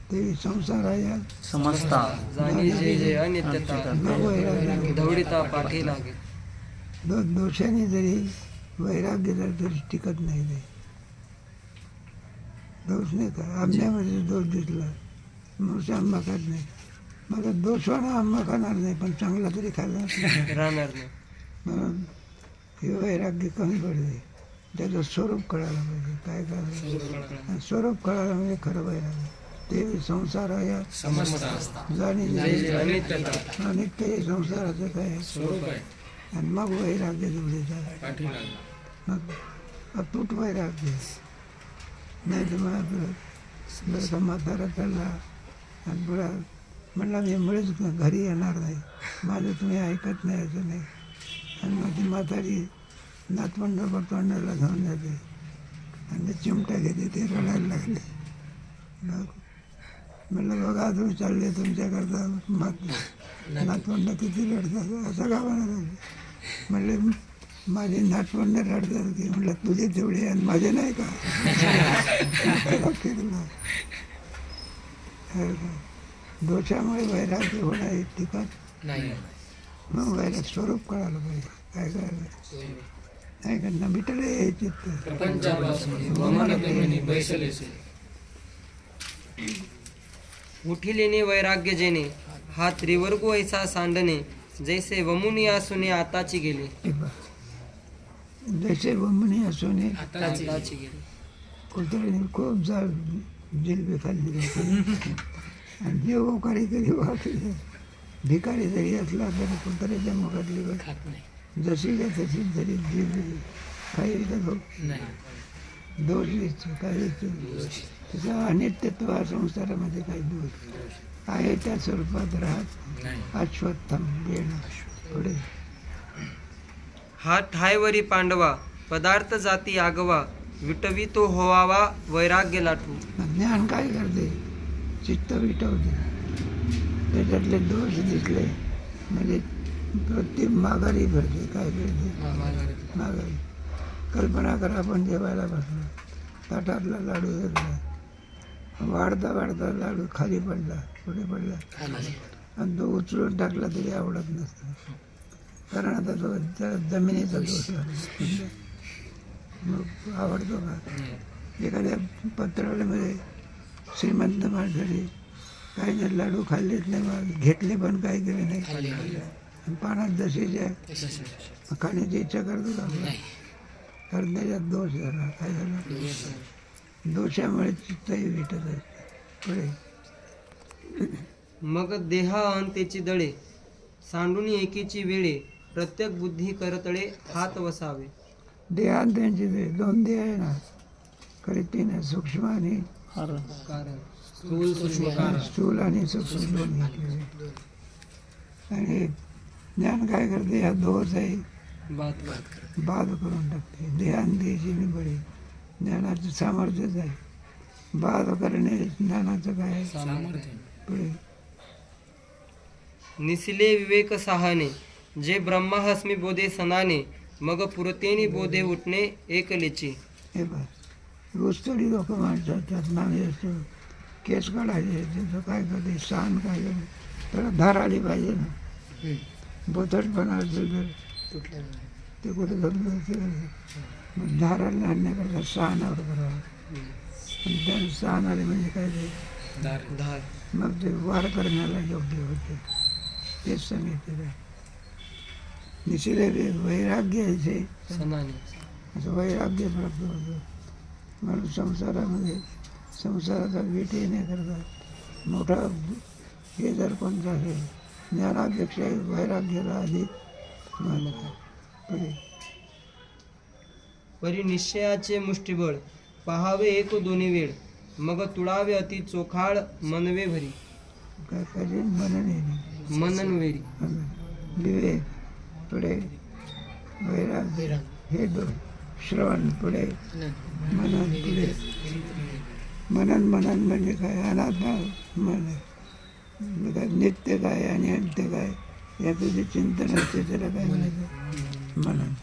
B: ते संसाराया
C: समजता
A: जाणी जे जे अनित्यता
B: वैराग्य
A: धवडीता पाठी लागे.
B: दोषाने जरी वैराग्य जर तरी टिकत नाही. ते दोष नाही का? आंब्यामध्ये दोष दिसला मग आंबा खात नाही. मग दोषवाना आंबा खाणार नाही पण चांगला तरी खाल्ला
A: राहणार नाही.
B: म्हणून हे वैराग्य कमी पडते. त्याचं स्वरूप कळायला पाहिजे. काय करायचं स्वरूप कळायला म्हणजे खरं वैराग्य. ते संसार या जाणी अनित्य हे संसाराचं काय आणि मग वैराग्य जोडीचा मग अतूट वैराग्य. नाही तर मग आपलं का म्हातारा चालला आणि पुढा म्हणला मी मुळेच घरी येणार नाही, माझं तुम्ही ऐकत नाही असं नाही. आणि मग ती म्हातारी नातवंड तोंडाला घेऊन जाते आणि ते चिमटा घेते. ते रडायला लागले. मग म्हणलं बघा तुम्ही चालले तुमच्याकरता नातवंड किती रडतात असं का म्हणायला. म्हणले माझे नातवंड रडतात की. म्हटलं तुझे तेवढे आणि माझे नाही का. दोषामुळे वैराग्य होणं हे टिकत मग वैराग्य स्वरूप कळायला पाहिजे. काय करायला नाही का बिटले हे चित्त
A: उठिलेने वैराग्य जेणे हा त्रिवर्ग ऐसा सांडणे जैसे वमुनी असूने आताची गेले.
B: जैसे वमुनी असूने
A: आताची गेले.
B: कुत्र्याने खूप जिलबी खाल्ली आणि जे ओकारी कधी वाटले. भिकारी जरी असला तरी कुत्र्याच्या मुखातली जशी का तशी जरी जिलबी काही दोष दिसतो. काही त्याचा अनित्यत्व संसारामध्ये काही दोष आहे. त्या स्वरूपात राहत अश्वत्थम घेणं पुढे.
A: हा ठायवरी पांडवा पदार्थ जाती आगवा विटवी तो होवावा वैराग्य लाटू.
B: ज्ञान काय करते? चित्त विटवते. त्याच्यातले दोष दिसले म्हणजे प्रत्येक माघारी भरते. काय करते? माघारी. कल्पना करा आपण जेवायला बसलो, ताटातला लाडू घेतला, वाढता वाढता लाडू खाली पडला. कुठे पडला? आणि तो उचलून टाकला तरी आवडत नसतं. कारण आता तो जमिनीचा दोष लागला. मग आवडतो का? एखाद्या पत्रावळीमध्ये श्रीमंत माणसाने काही नाही लाडू खाल्लेच नाही, मग घेतले पण काही केले नाही. आणि पानात जसे खाण्याची इच्छा करतो का? कारण त्याच्यात दोष झाला. काय झाला? दोषामुळे चित्तही विटत असते पुढे.
A: मग देहा अंतेची दळे सांडून एकीची वेळे प्रत्येक बुद्धी करतळे हात वसावे.
B: देहांत्यांची दोन देह आहे ना, खरे तीन आहे. सूक्ष्म आणि
A: कारण
B: स्थूल आणि सूक्ष्म दोन घेतले. आणि ज्ञान काय करते? ह्या दोष आहे बाद करून टाकते. देहांतेची बळी ज्ञानाचं सामर्थ्यच आहे. बाद करणे ज्ञानाचं काय पुढे.
A: निसिले विवेक सहाने जे ब्रह्माहस्मी बोधे सनाने मग पुरतेनी बोधे उठणे एकलेची.
B: हे बघ रोजतरी लोक माणसात त्यात नावे असतो. केस काढायचे त्याचं काय करते? सहान काय करते? त्याला धार आली पाहिजे ना. बोथटपणा असेल तर ते कुठे धरलं असेल मग धाराला आणण्याकरता सहानावर करावं. आणि त्या सहान आले म्हणजे काय ते
A: धार.
B: मग ते वार करण्याला योग्य होते. तेच सांगितलेलं आहे. निशिले वैराग्य यायचे असं वैराग्य प्राप्त होतं. म्हणून संसारामध्ये संसाराचा वीट येण्याकरता मोठा हे जर कोणता आहे ज्ञानापेक्षा वैराग्याला अधिक मानता पुढे.
A: परी निश्चयाचे मुष्टिबळ पहावे एक दोन्ही वेळ मग तुळावे अति चोखाळ मनवे भरी.
B: काय पाहिजे?
A: मननवेरी.
B: विवेक पुढे वैराग्य हे दोन. श्रवण पुढे मनन पुढे मनन म्हणजे काय? अनात्मा मन काय? नित्य काय आणि अंत्य काय याचं जे चिंतन असते त्याला काय म्हणायचं? मनन.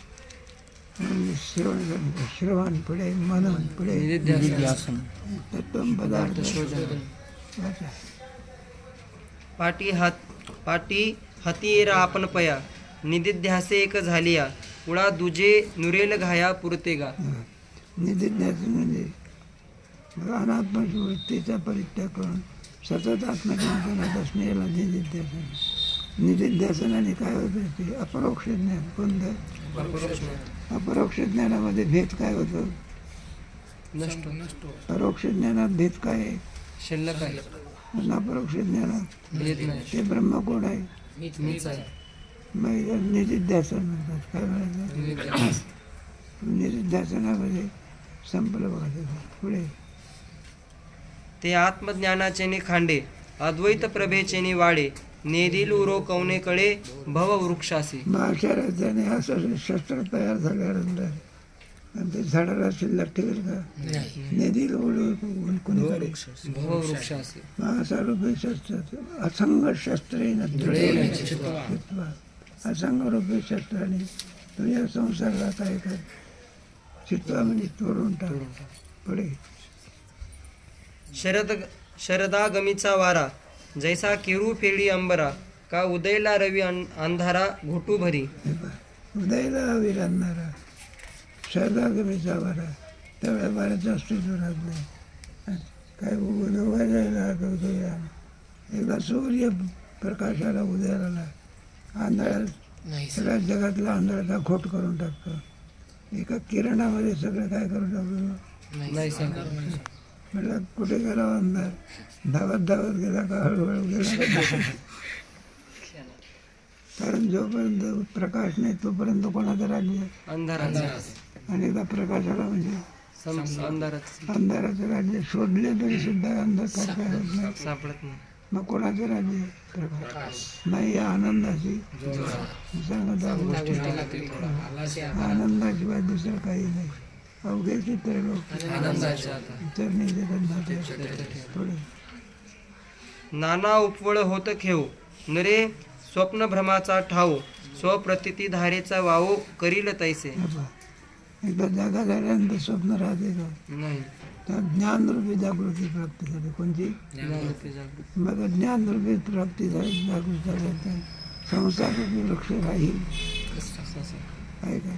B: श्रवण पुढे मनन पुढे तत्त्वं पदार्थ वाचा.
A: पाटी हाती येरा आपण पया निदिध्यासे एक झालिया पुळा दुजे नुरेल घाया पुरते गा.
B: निधिध्यासन म्हणजे अनात्माची वृत्तीचा परित्याग करून सतत आत्मचिंतनात असणे याला निधिध्यासन. निधिध्यासनाने काय होतं? ते अपरोक्ष ज्ञान. कोणतं? अपरोक्ष ज्ञानामध्ये भेद काय होतो? परोक्ष ज्ञानात भेद काय आहे?
A: शिल्लक आहे.
B: आणि अपरोक्ष ज्ञानात
A: भेद नाही.
B: ते ब्रह्म कोण आहे?
A: मीच आहे.
B: मग निधिध्यासन म्हणतात. काय म्हणायचं? निधिध्यासनामध्ये संपलं बघा. पुढे
A: ते आत्मज्ञानाचे खांडे अद्वैत प्रभेचे वाडे नेदिल उरो कवनेकडे भव वृक्षासी.
B: महाशराजाने असं शस्त्र तयार झाल्यानंतर आणि ते झाडाला शिल्लक ठेवेल का? नेदिल उडून कोणीकडे
A: भव वृक्षासी.
B: महासारूपी शस्त्र असंग शस्त्रे असंग रूपी शस्त्राने तुझ्या संसाराला काय कर? चित्वा म्हणजे तोडून टाक. पुढे
A: शरदागमीचा वारा जैसा केरू फेडी अंबरा का उदयला रवी अंधारा घोटू भरी.
B: उदयला हवी राहणारा शरदागमीचा वारा तेवढ्या वाऱ्याचं अस्तित्व राहत नाही. काय उदयाला उदया एकदा सूर्य प्रकाशाला उदयाला आंधळ्या सगळ्या जगातला आंधळ्याचा घोट करून टाकतो. एका किरणामध्ये सगळं काय करून टाकतो? म्हटलं कुठे गेला अंधार? धावत गेला का हळूहळू गेला? कारण जोपर्यंत प्रकाश नाही तोपर्यंत कोणाचं राज्य?
A: अंधाराचा.
B: आणि एकदा प्रकाश आला म्हणजे अंधाराचं राज्य. शोधले तरी सुद्धा अंधकार काय होत नाही,
A: सापडत नाही.
B: मग कोणाचं राज्य? प्रकाश. नाही या आनंदाची सांगत आनंदाशिवाय दुसरं काही नाही. अवघे चित्र लोक चरणी थोडे
A: नाना उपवळ होत खेव नरे स्वप्न भ्रमाचा ठाव स्वप्रतिती धारेचा वावो करील तैसे.
B: एकदा जागा झाल्यानंतर स्वप्न राहते का?
A: नाही.
B: त्या ज्ञानरूपी जागृती प्राप्त झाली. कोणती? मग ज्ञानरूपी प्राप्ती झाली, जागृत झाल्यानंतर संसाररूपी वृक्ष राहील आहे का?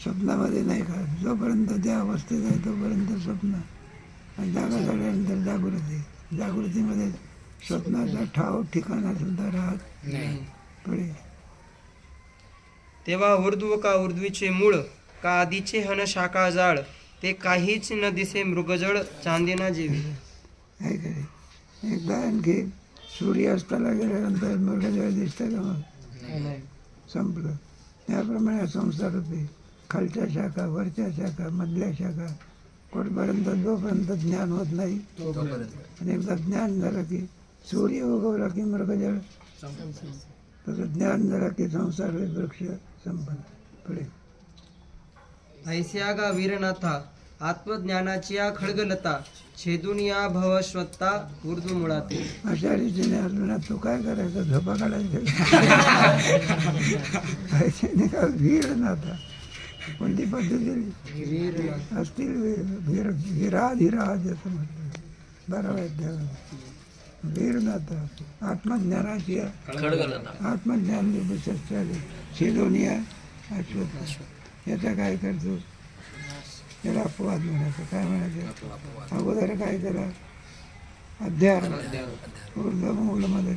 B: स्वप्नामध्ये नाही का? जोपर्यंत त्या अवस्थेत आहे तोपर्यंत स्वप्न. आणि जागा झाल्यानंतर जागृती. जागृतीमध्ये स्वप्नाचा ठाव ठिकाणा सुद्धा राहत पुढे.
A: तेव्हा ऊर्ध्व का ऊर्ध्वीचे मूळ का आधीचे हन शाखा जाळ ते काहीच न दिसे मृगजळ चांदिना जेवी.
B: आहे का? एकदा आणखी सूर्यास्ताला गेल्यानंतर मृगजळ दिसतं का? मग संपलं. त्याप्रमाणे संसारूपी खालच्या शाखा, वरच्या शाखा, मधल्या शाखा कुठपर्यंत जोपर्यंत ज्ञान होत नाही. आणि एकदा ज्ञान झालं की सूर्य उगवला की मृगजळ, तसं ज्ञान झालं की संसार वृक्ष संपन्न. पुढे
A: ऐस्या गा वीरनाथा आत्मज्ञानाची या खळगलता छेदून या भवश्वत्ता ऊर्ध्व मुळाते.
B: अशा रीतीने अर्जुना तू काय करायचं? झोपा काढायचं का? वीरनाथा कोणती पद्धती असतील? वीराधिराज असं म्हटलं 12व्या अध्यायात. वीरनाथा आत्मज्ञानाची आत्मज्ञान शस्त्राने छेदोनिया अश्वत्थ. याचा काय करतो? त्याला अपवाद म्हणायचं. काय म्हणायचं? अगोदर काय करा? अध्याय मूलमध्ये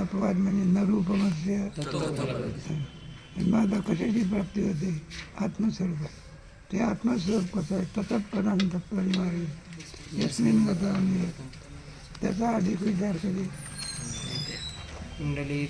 B: अपवाद म्हणजे नरूपमस्य. मग आता कशाची प्राप्ती होते? आत्मस्वरूप. ते आत्मस्वरूप कसं आहे? तत्परांत परिवारी यस्मिन मताने. त्याचा अधिक विचार कधी
A: कुंडली